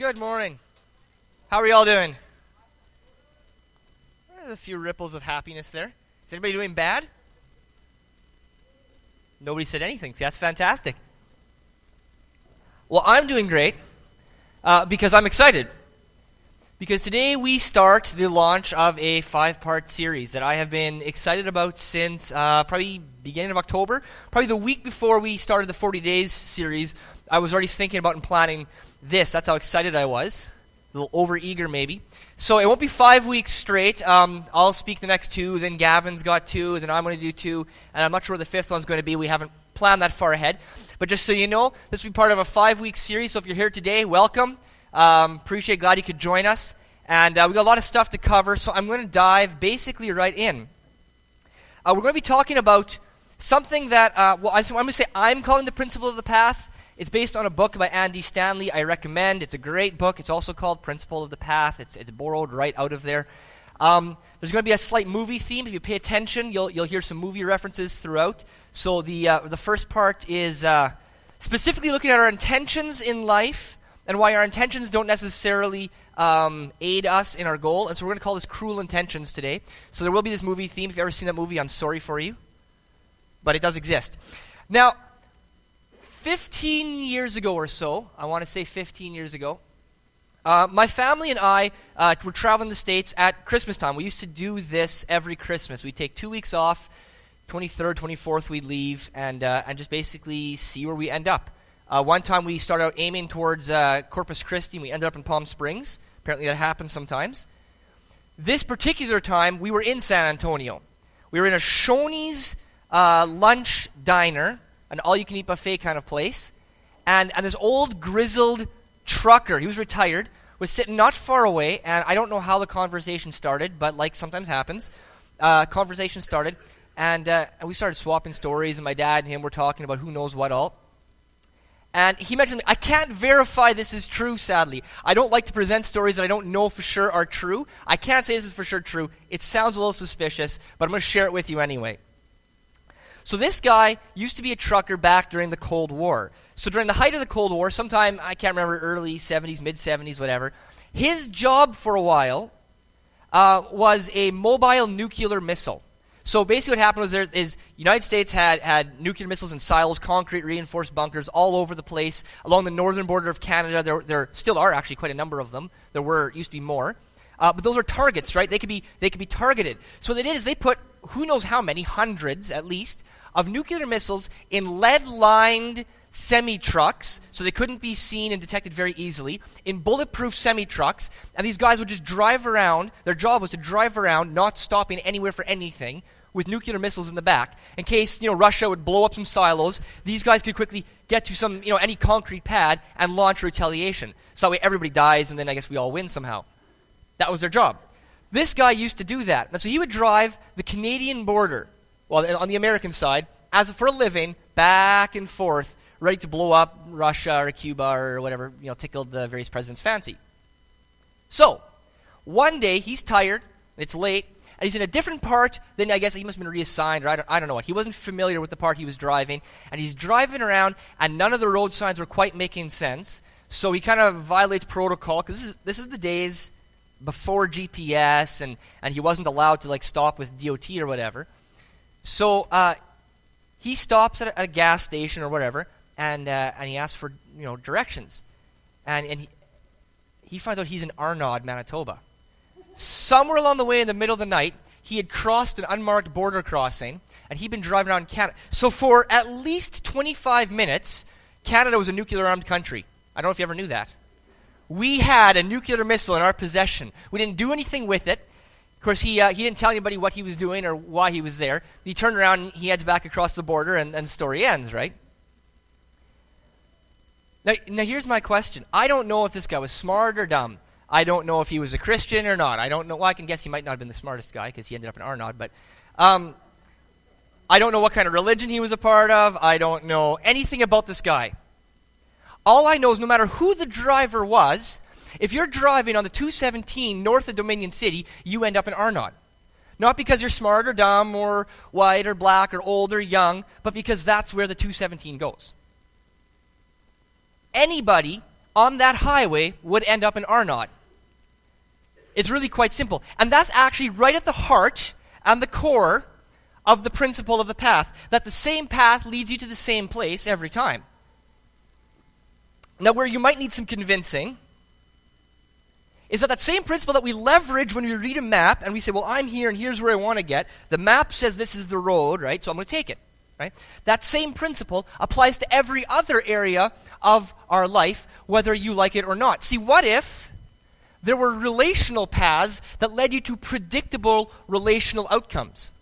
Good morning. How are y'all doing? There's a few ripples of happiness there. Is anybody doing bad? Nobody said anything. See, that's fantastic. Well, I'm doing great because I'm excited. Because today we start the launch of a 5-part series that I have been excited about since probably beginning of October. Probably the week before we started the 40 Days series, I was already thinking about and planning this. That's how excited I was. A little over-eager maybe. So it won't be 5 weeks straight. I'll speak the next 2, then Gavin's got 2, then I'm going to do 2, and I'm not sure where the 5th one's going to be. We haven't planned that far ahead. But just so you know, this will be part of a 5-week series, so if you're here today, welcome. Glad you could join us. And we got a lot of stuff to cover, so I'm going to dive basically right in. We're going to be talking about something that, I'm going to say I'm calling the Principle of the Path. It's based on a book by Andy Stanley I recommend. It's a great book. It's also called Principle of the Path. It's borrowed right out of there. There's going to be a slight movie theme. If you pay attention, you'll hear some movie references throughout. So the first part is specifically looking at our intentions in life and why our intentions don't necessarily aid us in our goal. And so we're going to call this Cruel Intentions today. So there will be this movie theme. If you've ever seen that movie, I'm sorry for you. But it does exist. Now, 15 years ago or so, I want to say 15 years ago, my family and I were traveling the States at Christmas time. We used to do this every Christmas. We'd take 2 weeks off, 23rd, 24th we'd leave, and just basically see where we end up. One time we started out aiming towards Corpus Christi, and we ended up in Palm Springs. Apparently that happens sometimes. This particular time, we were in San Antonio. We were in a Shoney's lunch diner, an all-you-can-eat buffet kind of place, and this old grizzled trucker, he was retired, was sitting not far away, and I don't know how the conversation started, but like sometimes happens, conversation started, and we started swapping stories, and my dad and him were talking about who knows what all. And he mentioned, I can't verify this is true, sadly. I don't like to present stories that I don't know for sure are true. I can't say this is for sure true. It sounds a little suspicious, but I'm going to share it with you anyway. So this guy used to be a trucker back during the Cold War. So during the height of the Cold War, sometime, I can't remember, early 70s, mid-70s, whatever, his job for a while was a mobile nuclear missile. So basically what happened was the United States had nuclear missiles in silos, concrete reinforced bunkers all over the place. Along the northern border of Canada, there still are actually quite a number of them. Used to be more. But those are targets, right? They could be targeted. So what they did is they put who knows how many, hundreds at least, of nuclear missiles in lead-lined semi-trucks, so they couldn't be seen and detected very easily, in bulletproof semi-trucks, and these guys would just drive around. Their job was to drive around, not stopping anywhere for anything, with nuclear missiles in the back. In case, Russia would blow up some silos, these guys could quickly get to some, any concrete pad and launch retaliation. So that way everybody dies, and then I guess we all win somehow. That was their job. This guy used to do that. And so he would drive the Canadian border, well, on the American side, for a living, back and forth, ready to blow up Russia or Cuba or whatever, tickled the various presidents' fancy. So, one day, he's tired, it's late, and he's in a different part than, I guess he must have been reassigned, or I don't know what. He wasn't familiar with the part he was driving, and he's driving around, and none of the road signs were quite making sense, so he kind of violates protocol, because this is the days before GPS, and he wasn't allowed to, stop with DOT or whatever. So, he stops at a gas station or whatever, and he asks for directions, and he finds out he's in Arnaud, Manitoba. Somewhere along the way in the middle of the night, he had crossed an unmarked border crossing, and he'd been driving around Canada. So for at least 25 minutes, Canada was a nuclear-armed country. I don't know if you ever knew that. We had a nuclear missile in our possession. We didn't do anything with it. Of course, he didn't tell anybody what he was doing or why he was there. He turned around and he heads back across the border, and the story ends, right? Now, here's my question. I don't know if this guy was smart or dumb. I don't know if he was a Christian or not. I don't know. Well, I can guess he might not have been the smartest guy because he ended up in Arnaud. But I don't know what kind of religion he was a part of. I don't know anything about this guy. All I know is no matter who the driver was, if you're driving on the 217 north of Dominion City, you end up in Arnaud. Not because you're smart or dumb or white or black or old or young, but because that's where the 217 goes. Anybody on that highway would end up in Arnott. It's really quite simple. And that's actually right at the heart and the core of the principle of the path, that the same path leads you to the same place every time. Now, where you might need some convincing is that same principle that we leverage when we read a map and we say, well, I'm here and here's where I want to get. The map says this is the road, right? So I'm going to take it, right? That same principle applies to every other area of our life, whether you like it or not. See, what if there were relational paths that led you to predictable relational outcomes?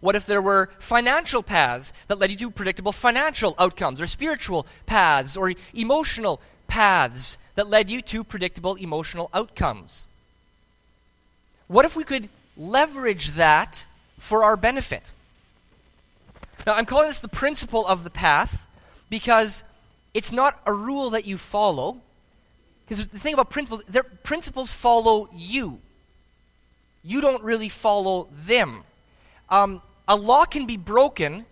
What if there were financial paths that led you to predictable financial outcomes, or spiritual paths, or emotional paths that led you to predictable emotional outcomes? What if we could leverage that for our benefit? Now, I'm calling this the principle of the path because it's not a rule that you follow. Because the thing about principles follow you. You don't really follow them. A law can be broken.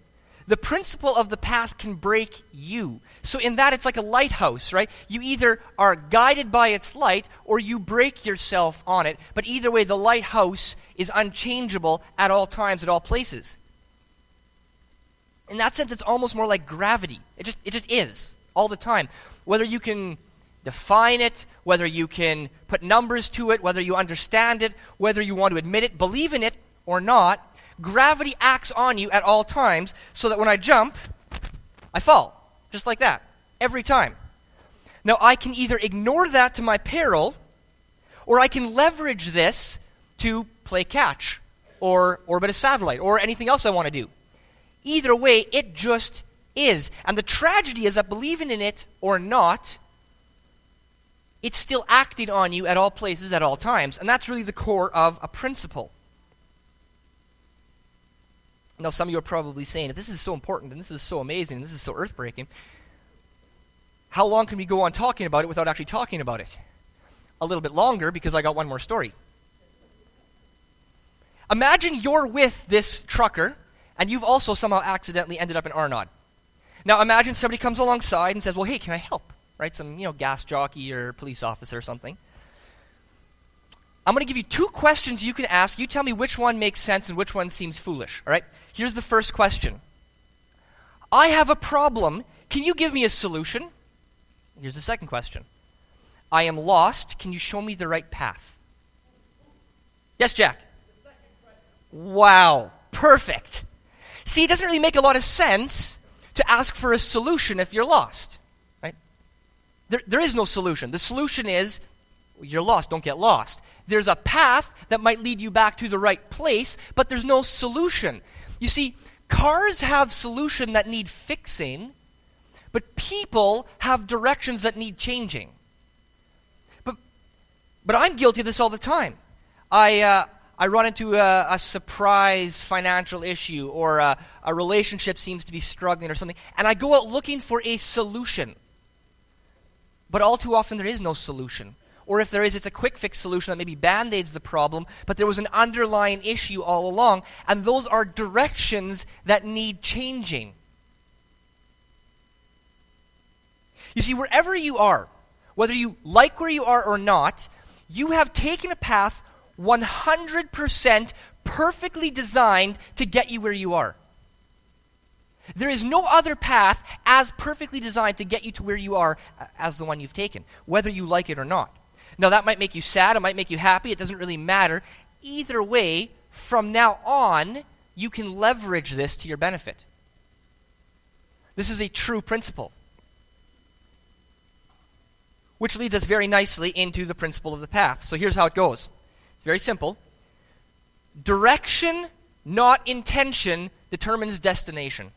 The principle of the path can break you. So in that, it's like a lighthouse, right? You either are guided by its light or you break yourself on it. But either way, the lighthouse is unchangeable at all times, at all places. In that sense, it's almost more like gravity. It just is, all the time. Whether you can define it, whether you can put numbers to it, whether you understand it, whether you want to admit it, believe in it or not, gravity acts on you at all times so that when I jump, I fall. Just like that. Every time. Now, I can either ignore that to my peril, or I can leverage this to play catch, or orbit a satellite, or anything else I want to do. Either way, it just is. And the tragedy is that believing in it or not, it's still acting on you at all places, at all times. And that's really the core of a principle. Now, some of you are probably saying, if this is so important, and this is so amazing, and this is so earth-breaking, how long can we go on talking about it without actually talking about it? A little bit longer, because I got one more story. Imagine you're with this trucker, and you've also somehow accidentally ended up in Arnott. Now, imagine somebody comes alongside and says, well, hey, can I help? Right? Some, gas jockey or police officer or something. I'm going to give you 2 questions you can ask. You tell me which one makes sense and which one seems foolish. All right? Here's the first question. I have a problem. Can you give me a solution? Here's the second question. I am lost. Can you show me the right path? Yes, Jack? Wow. Perfect. See, it doesn't really make a lot of sense to ask for a solution if you're lost. Right? There is no solution. The solution is, you're lost, don't get lost. There's a path that might lead you back to the right place, but there's no solution. You see, cars have solutions that need fixing, but people have directions that need changing. But I'm guilty of this all the time. I run into a surprise financial issue, or a relationship seems to be struggling or something, and I go out looking for a solution. But all too often there is no solution. Or if there is, it's a quick fix solution that maybe band-aids the problem, but there was an underlying issue all along, and those are directions that need changing. You see, wherever you are, whether you like where you are or not, you have taken a path 100% perfectly designed to get you where you are. There is no other path as perfectly designed to get you to where you are as the one you've taken, whether you like it or not. Now, that might make you sad, it might make you happy, it doesn't really matter. Either way, from now on, you can leverage this to your benefit. This is a true principle. Which leads us very nicely into the principle of the path. So here's how it goes. It's very simple. Direction, not intention, determines destination.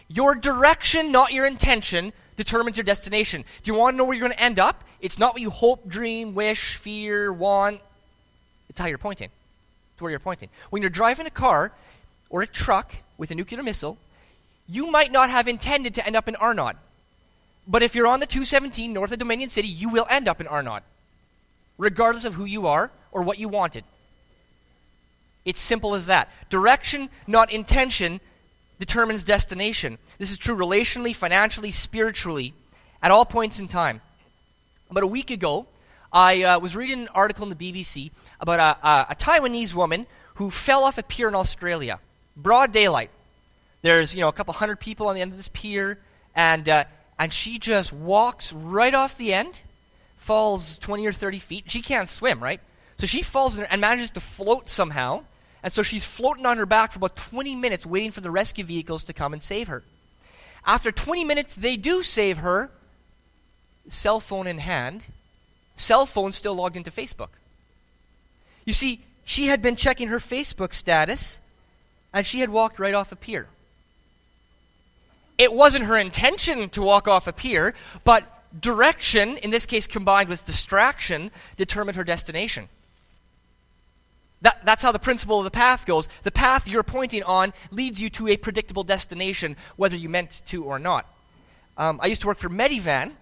Your direction, not your intention, determines your destination. Do you want to know where you're going to end up? It's not what you hope, dream, wish, fear, want. It's how you're pointing. It's where you're pointing. When you're driving a car or a truck with a nuclear missile, you might not have intended to end up in Arnott. But if you're on the 217 north of Dominion City, you will end up in Arnott, regardless of who you are or what you wanted. It's simple as that. Direction, not intention, determines destination. This is true relationally, financially, spiritually. at all points in time. About a week ago, I was reading an article in the BBC about a Taiwanese woman who fell off a pier in Australia. Broad daylight. There's, a couple hundred people on the end of this pier, and she just walks right off the end, falls 20 or 30 feet. She can't swim, right? So she falls in there and manages to float somehow, and so she's floating on her back for about 20 minutes waiting for the rescue vehicles to come and save her. After 20 minutes, they do save her, cell phone in hand, cell phone still logged into Facebook. You see, she had been checking her Facebook status, and she had walked right off a pier. It wasn't her intention to walk off a pier, but direction, in this case combined with distraction, determined her destination. That's how the principle of the path goes. The path you're pointing on leads you to a predictable destination, whether you meant to or not. I used to work for Medivan,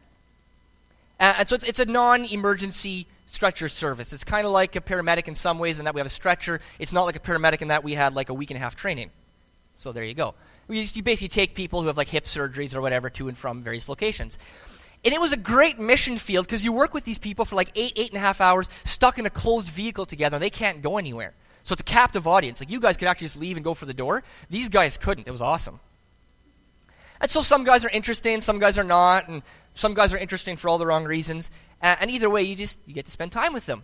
and so it's a non-emergency stretcher service. It's kind of like a paramedic in some ways in that we have a stretcher. It's not like a paramedic in that we had like a week and a half training. So there you go. You basically take people who have like hip surgeries or whatever to and from various locations. And it was a great mission field because you work with these people for like 8.5 hours stuck in a closed vehicle together, and they can't go anywhere. So it's a captive audience. Like, you guys could actually just leave and go for the door. These guys couldn't. It was awesome. And so some guys are interesting, some guys are not, and some guys are interesting for all the wrong reasons. And either way, you get to spend time with them.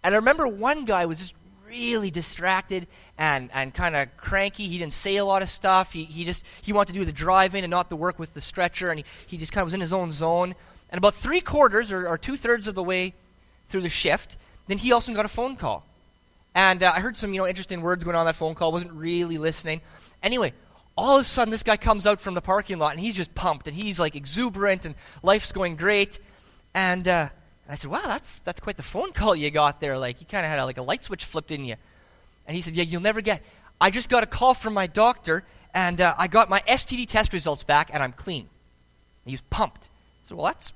And I remember one guy was just really distracted and kind of cranky. He didn't say a lot of stuff. He wanted to do the driving and not the work with the stretcher, and he just kind of was in his own zone. And about 3/4 or 2/3 of the way through the shift, then he also got a phone call. And I heard some interesting words going on that phone call. Wasn't really listening. Anyway, all of a sudden this guy comes out from the parking lot, and he's just pumped, and he's like exuberant, and life's going great. And I said, wow, that's quite the phone call you got there. Like, you kind of had a light switch flipped in you. And he said, yeah, you'll never get. I just got a call from my doctor, and I got my STD test results back, and I'm clean. And he was pumped. I said, well, that's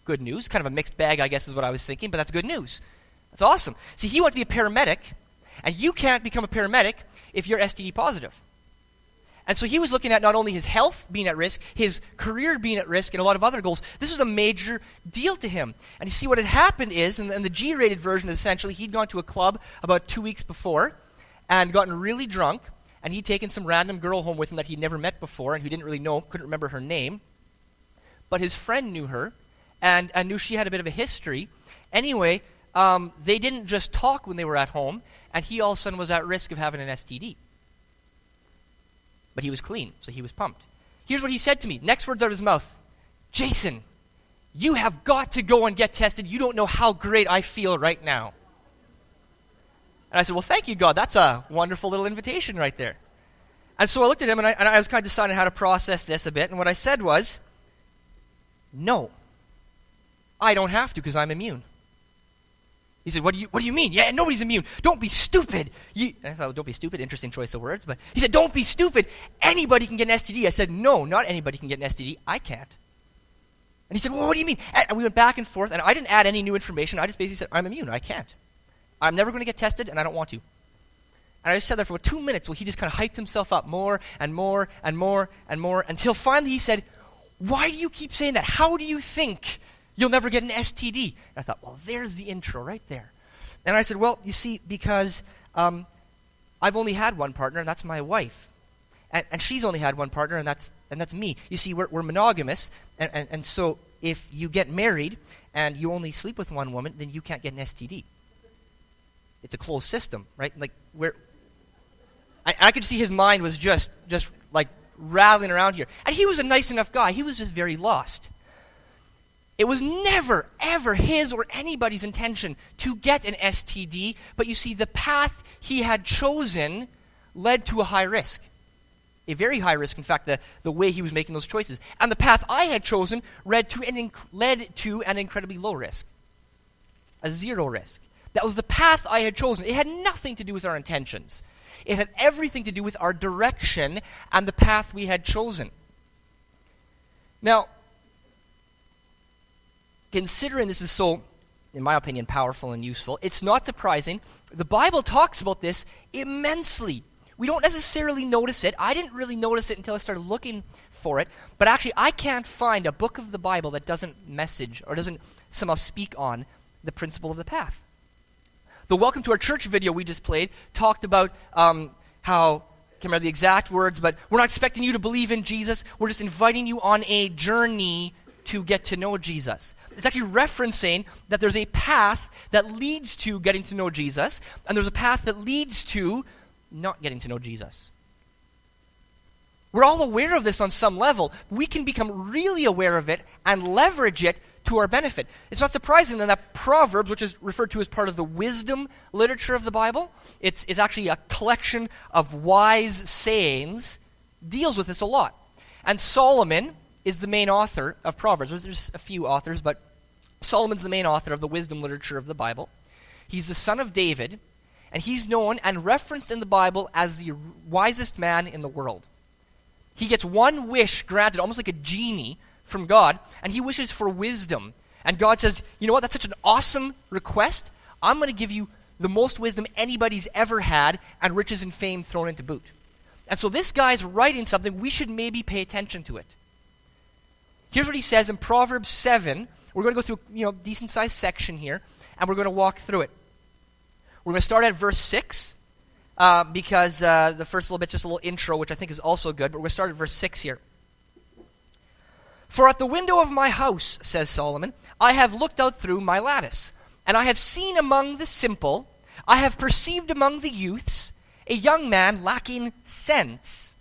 good news. Kind of a mixed bag, I guess, is what I was thinking, but that's good news. That's awesome. See, he wanted to be a paramedic, and you can't become a paramedic if you're STD positive. And so he was looking at not only his health being at risk, his career being at risk, and a lot of other goals. This was a major deal to him. And you see, what had happened is, and the G-rated version is essentially, he'd gone to a club about 2 weeks before and gotten really drunk, and he'd taken some random girl home with him that he'd never met before and who didn't really know, couldn't remember her name. But his friend knew her and knew she had a bit of a history. Anyway, they didn't just talk when they were at home, and he all of a sudden was at risk of having an STD. But he was clean, so he was pumped. Here's what he said to me. Next words out of his mouth. Jason, you have got to go and get tested. You don't know how great I feel right now. And I said, well, thank you, God. That's a wonderful little invitation right there. And so I looked at him, and I was kind of deciding how to process this a bit. And what I said was, no, I don't have to because I'm immune. He said, what do you mean? Yeah, nobody's immune. Don't be stupid. And I thought, don't be stupid, interesting choice of words. But he said, don't be stupid. Anybody can get an STD. I said, no, not anybody can get an STD. I can't. And he said, well, what do you mean? And we went back and forth, and I didn't add any new information. I just basically said, I'm immune. I can't. I'm never going to get tested, and I don't want to. And I just sat there for 2 minutes while he just kind of hyped himself up more and more and more and more until finally he said, why do you keep saying that? How do you think you'll never get an STD? And I thought, well, there's the intro right there. And I said, well, you see, because I've only had one partner, and that's my wife. And she's only had one partner, and that's me. You see, we're monogamous, and so if you get married and you only sleep with one woman, then you can't get an STD. It's a closed system, right? Like, I could see his mind was just like rattling around here. And he was a nice enough guy. He was just very lost. It was never, ever his or anybody's intention to get an STD, but you see, the path he had chosen led to a high risk. A very high risk, in fact, the way he was making those choices. And the path I had chosen led to an incredibly low risk. A zero risk. That was the path I had chosen. It had nothing to do with our intentions. It had everything to do with our direction and the path we had chosen. Now, considering this is so, in my opinion, powerful and useful, it's not surprising. The Bible talks about this immensely. We don't necessarily notice it. I didn't really notice it until I started looking for it, but actually I can't find a book of the Bible that doesn't message or doesn't somehow speak on the principle of the path. The Welcome to Our Church video we just played talked about how, I can't remember the exact words, but we're not expecting you to believe in Jesus. We're just inviting you on a journey to get to know Jesus. It's actually referencing that there's a path that leads to getting to know Jesus, and there's a path that leads to not getting to know Jesus. We're all aware of this on some level. We can become really aware of it and leverage it to our benefit. It's not surprising then that Proverbs, which is referred to as part of the wisdom literature of the Bible, it's actually a collection of wise sayings, deals with this a lot. And Solomon is the main author of Proverbs. There's a few authors, but Solomon's the main author of the wisdom literature of the Bible. He's the son of David, and he's known and referenced in the Bible as the wisest man in the world. He gets one wish granted, almost like a genie, from God, and he wishes for wisdom. And God says, you know what, that's such an awesome request. I'm going to give you the most wisdom anybody's ever had, and riches and fame thrown into boot. And so this guy's writing something, we should maybe pay attention to it. Here's what he says in Proverbs 7. We're going to go through a decent-sized section here, and we're going to walk through it. We're going to start at verse 6, because the first little bit's just a little intro, which I think is also good, but we're going to start at verse 6 here. For at the window of my house, says Solomon, I have looked out through my lattice, and I have seen among the simple, I have perceived among the youths, a young man lacking sense.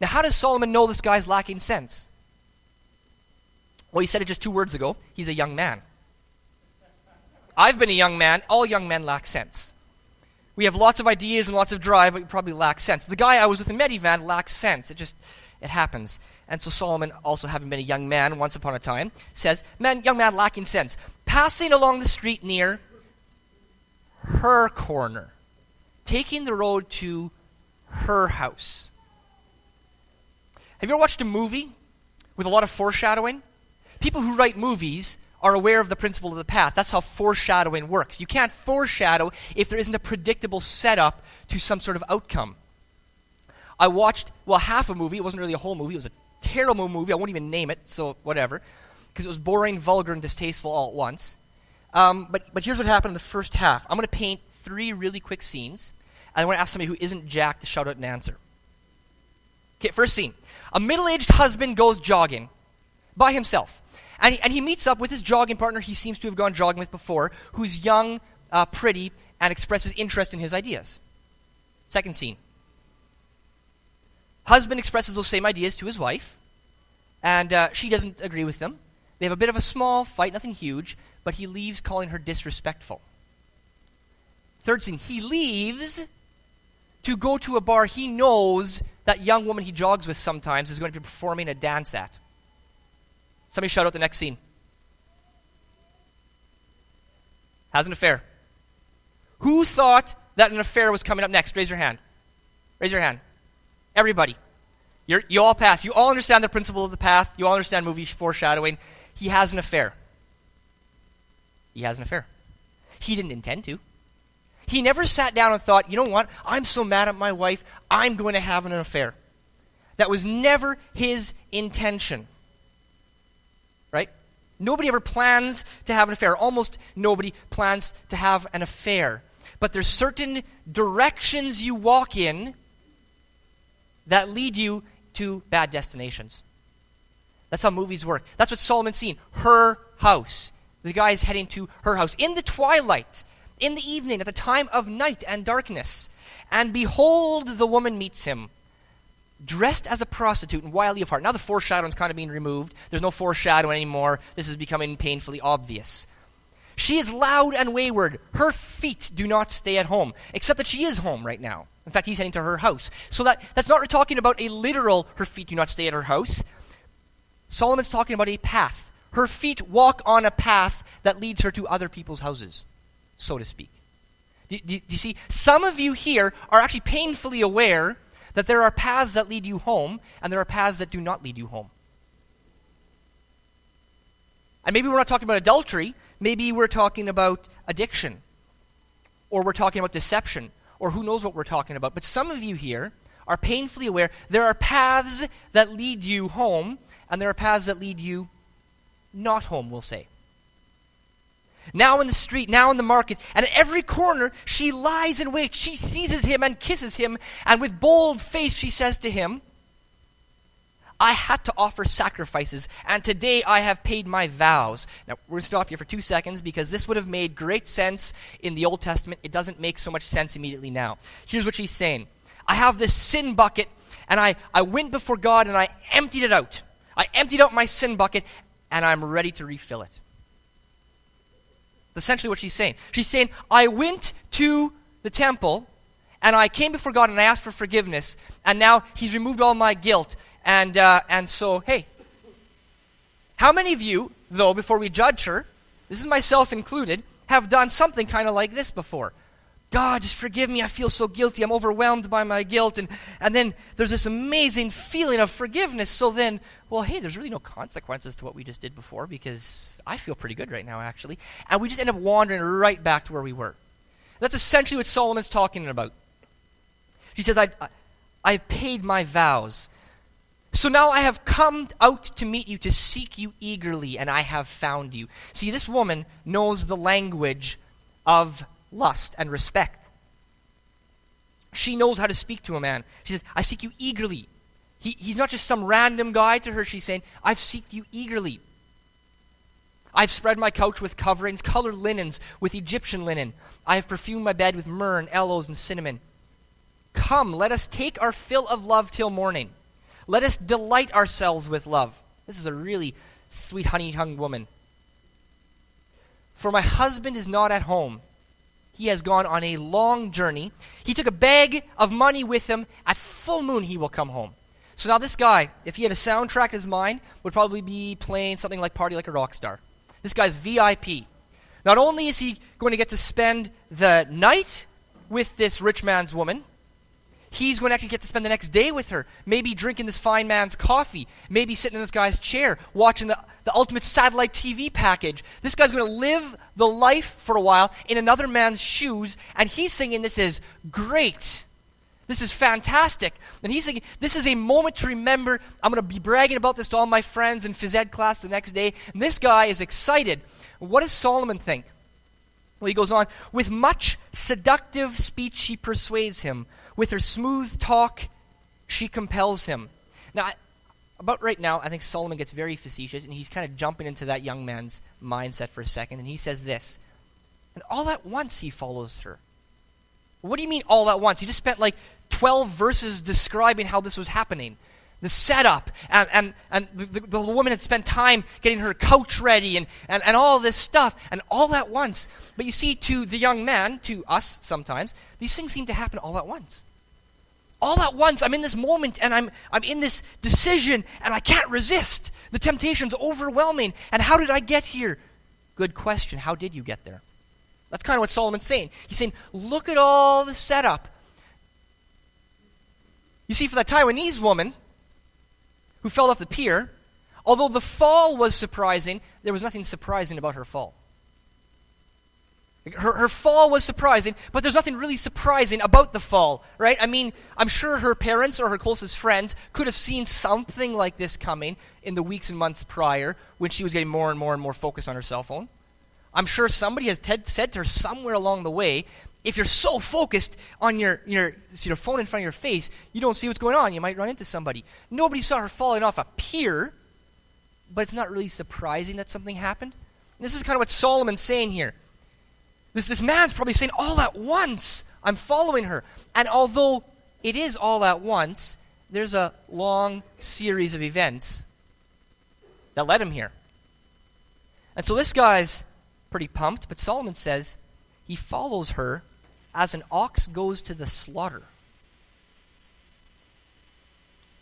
Now, how does Solomon know this guy's lacking sense? Well, he said it just 2 words ago. He's a young man. I've been a young man. All young men lack sense. We have lots of ideas and lots of drive, but we probably lack sense. The guy I was with in Medivan lacks sense. It happens. And so Solomon, also having been a young man once upon a time, says, young man lacking sense, passing along the street near her corner, taking the road to her house. Have you ever watched a movie with a lot of foreshadowing? People who write movies are aware of the principle of the path. That's how foreshadowing works. You can't foreshadow if there isn't a predictable setup to some sort of outcome. I watched, half a movie. It wasn't really a whole movie. It was a terrible movie. I won't even name it, so whatever, because it was boring, vulgar, and distasteful all at once. But here's what happened in the first half. I'm going to paint 3 really quick scenes, and I want to ask somebody who isn't Jack to shout out an answer. Okay, first scene. A middle-aged husband goes jogging by himself, and he meets up with his jogging partner he seems to have gone jogging with before, who's young, pretty, and expresses interest in his ideas. Second scene. Husband expresses those same ideas to his wife, and she doesn't agree with them. They have a bit of a small fight, nothing huge, but he leaves calling her disrespectful. Third scene, he leaves to go to a bar he knows that young woman he jogs with sometimes is going to be performing a dance at. Somebody shout out the next scene. Has an affair. Who thought that an affair was coming up next? Raise your hand. Raise your hand. Everybody. You all pass. You all understand the principle of the path. You all understand movie foreshadowing. He has an affair. He has an affair. He didn't intend to. He never sat down and thought, you know what? I'm so mad at my wife, I'm going to have an affair. That was never his intention. Right? Nobody ever plans to have an affair. Almost nobody plans to have an affair. But there's certain directions you walk in that lead you to bad destinations. That's how movies work. That's what Solomon's seen. Her house. The guy is heading to her house in the twilight, in the evening, at the time of night and darkness. And behold, the woman meets him, dressed as a prostitute and wildly of heart. Now the foreshadowing's kind of being removed. There's no foreshadowing anymore. This is becoming painfully obvious. She is loud and wayward. Her feet do not stay at home, except that she is home right now. In fact, he's heading to her house. So that's not talking about a literal, her feet do not stay at her house. Solomon's talking about a path. Her feet walk on a path that leads her to other people's houses, so to speak. Do you see? Some of you here are actually painfully aware that there are paths that lead you home, and there are paths that do not lead you home. And maybe we're not talking about adultery. Maybe we're talking about addiction, or we're talking about deception, or who knows what we're talking about. But some of you here are painfully aware there are paths that lead you home, and there are paths that lead you not home, we'll say. Now in the street, now in the market, and at every corner, she lies in wait. She seizes him and kisses him, and with bold face she says to him, I had to offer sacrifices, and today I have paid my vows. Now, we're going to stop here for 2 seconds because this would have made great sense in the Old Testament. It doesn't make so much sense immediately now. Here's what she's saying. I have this sin bucket, and I went before God, and I emptied it out. I emptied out my sin bucket, and I'm ready to refill it. That's essentially what she's saying. She's saying, I went to the temple, and I came before God, and I asked for forgiveness, and now he's removed all my guilt. And so, hey, how many of you, though, before we judge her, this is myself included, have done something kind of like this before? God, just forgive me. I feel so guilty. I'm overwhelmed by my guilt. And then there's this amazing feeling of forgiveness. So then, well, hey, there's really no consequences to what we just did before because I feel pretty good right now, actually. And we just end up wandering right back to where we were. That's essentially what Solomon's talking about. He says, I've paid my vows. So now I have come out to meet you, to seek you eagerly, and I have found you. See, this woman knows the language of lust and respect. She knows how to speak to a man. She says, I seek you eagerly. He's not just some random guy to her. She's saying, I've seeked you eagerly. I've spread my couch with coverings, colored linens with Egyptian linen. I have perfumed my bed with myrrh and aloes and cinnamon. Come, let us take our fill of love till morning. Let us delight ourselves with love. This is a really sweet honey-tongued woman. For my husband is not at home. He has gone on a long journey. He took a bag of money with him. At full moon he will come home. So now this guy, if he had a soundtrack in his mind, would probably be playing something like Party Like a Rock Star. This guy's VIP. Not only is he going to get to spend the night with this rich man's woman, he's going to actually get to spend the next day with her, maybe drinking this fine man's coffee, maybe sitting in this guy's chair, watching the ultimate satellite TV package. This guy's going to live the life for a while in another man's shoes, and he's thinking this is great. This is fantastic. And he's thinking, this is a moment to remember. I'm going to be bragging about this to all my friends in phys ed class the next day. And this guy is excited. What does Solomon think? Well, he goes on, with much seductive speech she persuades him. With her smooth talk, she compels him. Now, about right now, I think Solomon gets very facetious, and he's kind of jumping into that young man's mindset for a second, and he says this, and all at once he follows her. What do you mean all at once? He just spent like 12 verses describing how this was happening. The setup, and the woman had spent time getting her couch ready, and all this stuff, and all at once. But you see, to the young man, to us sometimes, these things seem to happen all at once. All at once, I'm in this moment, and I'm in this decision, and I can't resist. The temptation's overwhelming. And how did I get here? Good question. How did you get there? That's kind of what Solomon's saying. He's saying, look at all the setup. You see, for that Taiwanese woman who fell off the pier, although the fall was surprising, there was nothing surprising about her fall. Her fall was surprising, but there's nothing really surprising about the fall, right? I mean, I'm sure her parents or her closest friends could have seen something like this coming in the weeks and months prior when she was getting more and more and more focused on her cell phone. I'm sure somebody has said to her somewhere along the way, if you're so focused on your phone in front of your face, you don't see what's going on. You might run into somebody. Nobody saw her falling off a pier, but it's not really surprising that something happened. And this is kind of what Solomon's saying here. This man's probably saying, all at once, I'm following her. And although it is all at once, there's a long series of events that led him here. And so this guy's pretty pumped, but Solomon says he follows her as an ox goes to the slaughter,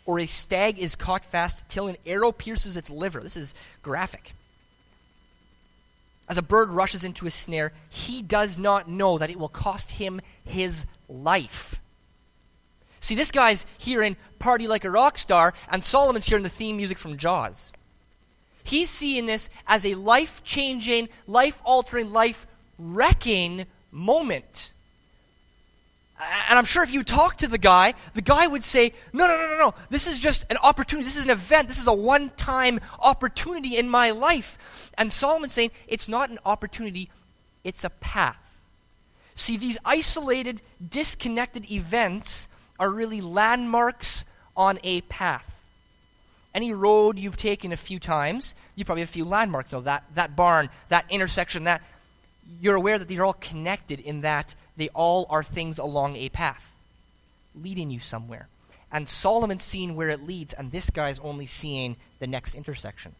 or a stag is caught fast till an arrow pierces its liver. This is graphic. As a bird rushes into a snare, he does not know that it will cost him his life. See, this guy's hearing Party Like a Rock Star, and Solomon's hearing the theme music from Jaws. He's seeing this as a life-changing, life-altering, life-wrecking moment. And I'm sure if you talk to the guy would say, no. This is just an opportunity. This is an event. This is a one-time opportunity in my life. And Solomon's saying it's not an opportunity, it's a path. See, these isolated, disconnected events are really landmarks on a path. Any road you've taken a few times, you probably have a few landmarks. So that barn, that intersection, that you're aware that these are all connected in that they all are things along a path, leading you somewhere. And Solomon's seeing where it leads, and this guy's only seeing the next intersection.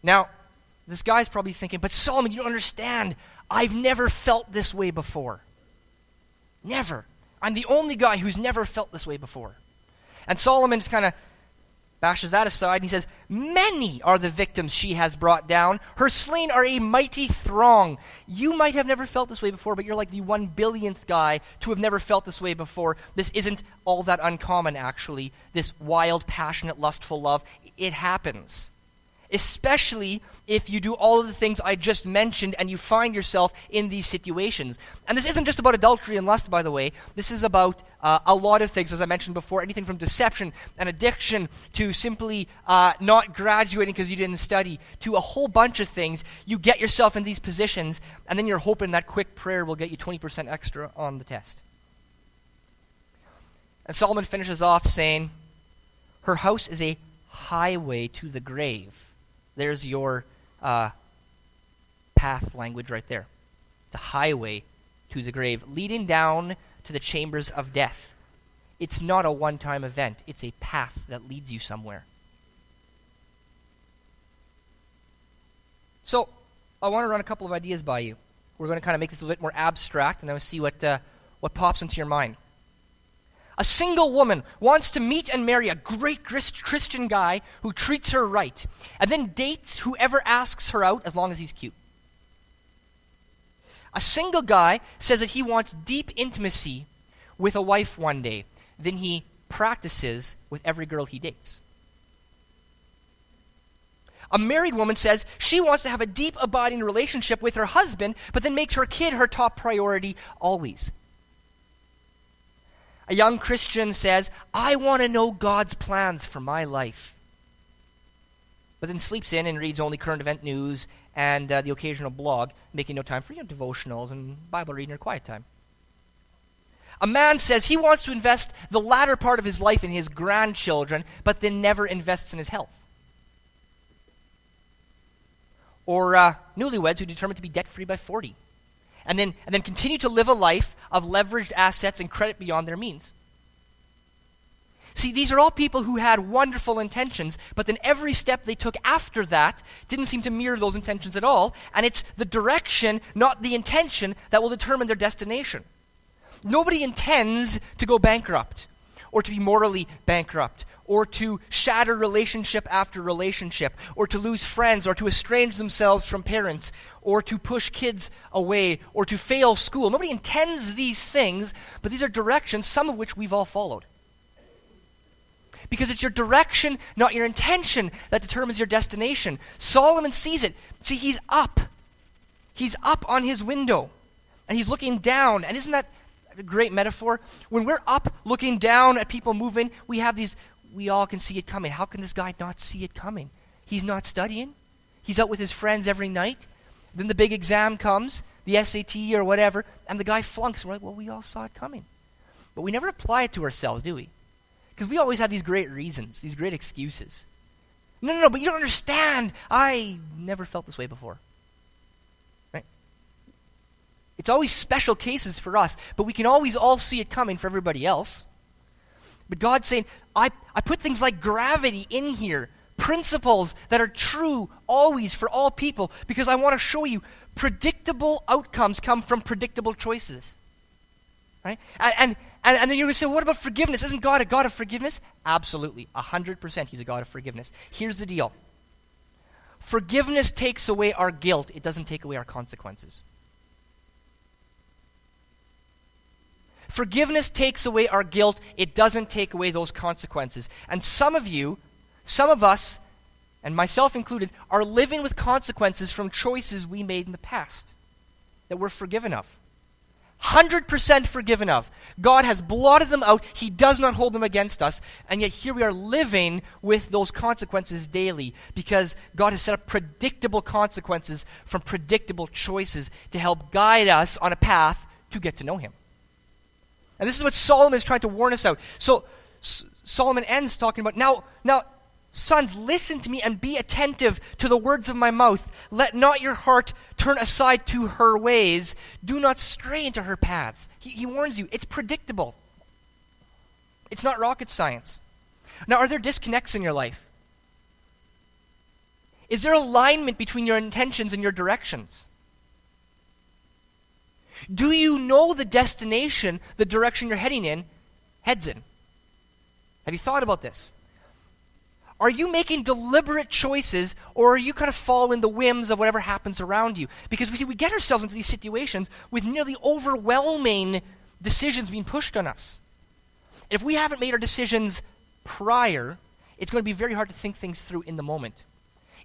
Now, this guy's probably thinking, but Solomon, you don't understand. I've never felt this way before. Never. I'm the only guy who's never felt this way before. And Solomon just kind of bashes that aside, and he says, many are the victims she has brought down. Her slain are a mighty throng. You might have never felt this way before, but you're like the 1 billionth guy to have never felt this way before. This isn't all that uncommon, actually. This wild, passionate, lustful love. It happens. Especially if you do all of the things I just mentioned and you find yourself in these situations. And this isn't just about adultery and lust, by the way. This is about a lot of things, as I mentioned before, anything from deception and addiction to simply not graduating because you didn't study, to a whole bunch of things. You get yourself in these positions, and then you're hoping that quick prayer will get you 20% extra on the test. And Solomon finishes off saying, her house is a highway to the grave. There's your path language right there. It's a highway to the grave, leading down to the chambers of death. It's not a one-time event. It's a path that leads you somewhere. So, I want to run a couple of ideas by you. We're going to kind of make this a bit more abstract, and I will see what pops into your mind. A single woman wants to meet and marry a great Christian guy who treats her right, and then dates whoever asks her out as long as he's cute. A single guy says that he wants deep intimacy with a wife one day. Then he practices with every girl he dates. A married woman says she wants to have a deep, abiding relationship with her husband, but then makes her kid her top priority always. A young Christian says, I want to know God's plans for my life. But then sleeps in and reads only current event news and the occasional blog, making no time for devotionals and Bible reading or quiet time. A man says he wants to invest the latter part of his life in his grandchildren, but then never invests in his health. Or newlyweds who determine to be debt-free by 40. And then continue to live a life of leveraged assets and credit beyond their means. See, these are all people who had wonderful intentions, but then every step they took after that didn't seem to mirror those intentions at all, and it's the direction, not the intention, that will determine their destination. Nobody intends to go bankrupt, or to be morally bankrupt, or to shatter relationship after relationship, or to lose friends, or to estrange themselves from parents, or to push kids away, or to fail school. Nobody intends these things, but these are directions, some of which we've all followed. Because it's your direction, not your intention, that determines your destination. Solomon sees it. See, he's up. He's up on his window, and he's looking down. And isn't that a great metaphor? When we're up looking down at people moving, we have these, we all can see it coming. How can this guy not see it coming? He's not studying. He's out with his friends every night. Then the big exam comes, the SAT or whatever, and the guy flunks. And we're like, well, we all saw it coming. But we never apply it to ourselves, do we? Because we always have these great reasons, these great excuses. No, but you don't understand. I never felt this way before. Right? It's always special cases for us, but we can always all see it coming for everybody else. But God's saying, I put things like gravity in here, principles that are true always for all people, because I want to show you predictable outcomes come from predictable choices. Right? And then you're going to say, what about forgiveness? Isn't God a God of forgiveness? Absolutely. 100% he's a God of forgiveness. Here's the deal. Forgiveness takes away our guilt. It doesn't take away our consequences. Forgiveness takes away our guilt. It doesn't take away those consequences. And some of you, some of us, and myself included, are living with consequences from choices we made in the past. that we're forgiven of. 100% forgiven of. God has blotted them out. He does not hold them against us. And yet here we are living with those consequences daily because God has set up predictable consequences from predictable choices to help guide us on a path to get to know him. And this is what Solomon is trying to warn us out. So Solomon ends talking about, now, sons, listen to me and be attentive to the words of my mouth. Let not your heart turn aside to her ways. Do not stray into her paths. He warns you, it's predictable. It's not rocket science. Now, are there disconnects in your life? Is there alignment between your intentions and your directions? Do you know the destination, the direction you're heads in? Have you thought about this? Are you making deliberate choices, or are you kind of following the whims of whatever happens around you? Because we get ourselves into these situations with nearly overwhelming decisions being pushed on us. If we haven't made our decisions prior, it's going to be very hard to think things through in the moment,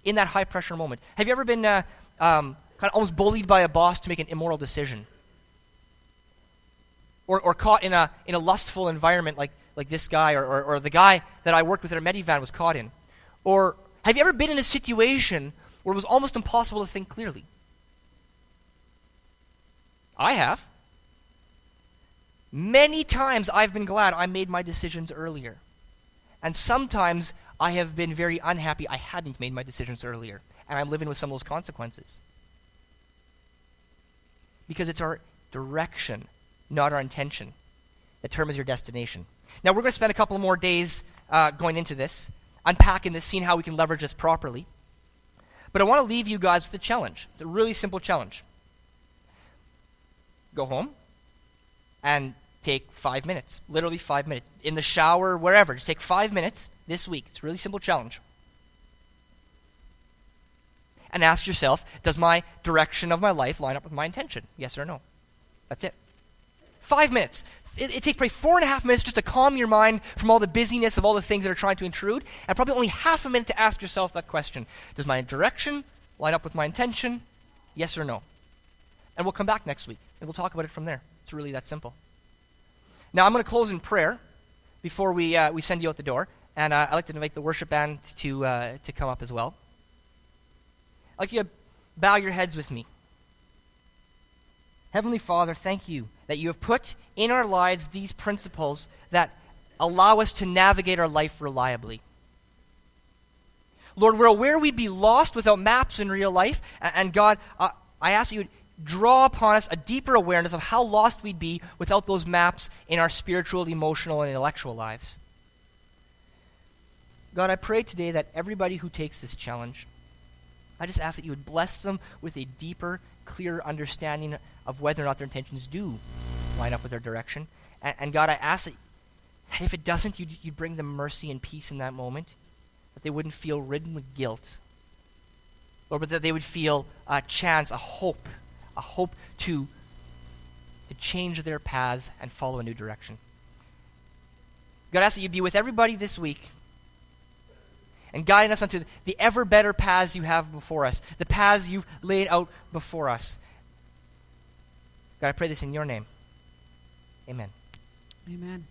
in that high-pressure moment. Have you ever been kind of almost bullied by a boss to make an immoral decision? Or caught in a lustful environment like this guy or the guy that I worked with in a Medivan was caught in? Or have you ever been in a situation where it was almost impossible to think clearly? I have. Many times I've been glad I made my decisions earlier. And sometimes I have been very unhappy I hadn't made my decisions earlier. And I'm living with some of those consequences. Because it's our direction, not our intention, that determines your destination. Now, we're going to spend a couple more days going into this, unpacking this, seeing how we can leverage this properly. But I want to leave you guys with a challenge. It's a really simple challenge. Go home and take 5 minutes, literally 5 minutes, in the shower, wherever. Just take 5 minutes this week. It's a really simple challenge. And ask yourself, does my direction of my life line up with my intention? Yes or no? That's it. 5 minutes. It takes probably 4.5 minutes just to calm your mind from all the busyness of all the things that are trying to intrude, and probably only half a minute to ask yourself that question. Does my direction line up with my intention? Yes or no? And we'll come back next week, and we'll talk about it from there. It's really that simple. Now, I'm going to close in prayer before we send you out the door, and I'd like to invite the worship band to come up as well. I'd like you to bow your heads with me. Heavenly Father, thank you that you have put in our lives these principles that allow us to navigate our life reliably. Lord, we're aware we'd be lost without maps in real life, and God, I ask that you would draw upon us a deeper awareness of how lost we'd be without those maps in our spiritual, emotional, and intellectual lives. God, I pray today that everybody who takes this challenge, I just ask that you would bless them with a deeper, clearer understanding of whether or not their intentions do line up with their direction. And God, I ask that if it doesn't, you'd bring them mercy and peace in that moment, that they wouldn't feel ridden with guilt, Lord, but that they would feel a chance, a hope to change their paths and follow a new direction. God, I ask that you be with everybody this week and guiding us onto the ever better paths you have before us, the paths you've laid out before us. God, I pray this in your name. Amen. Amen.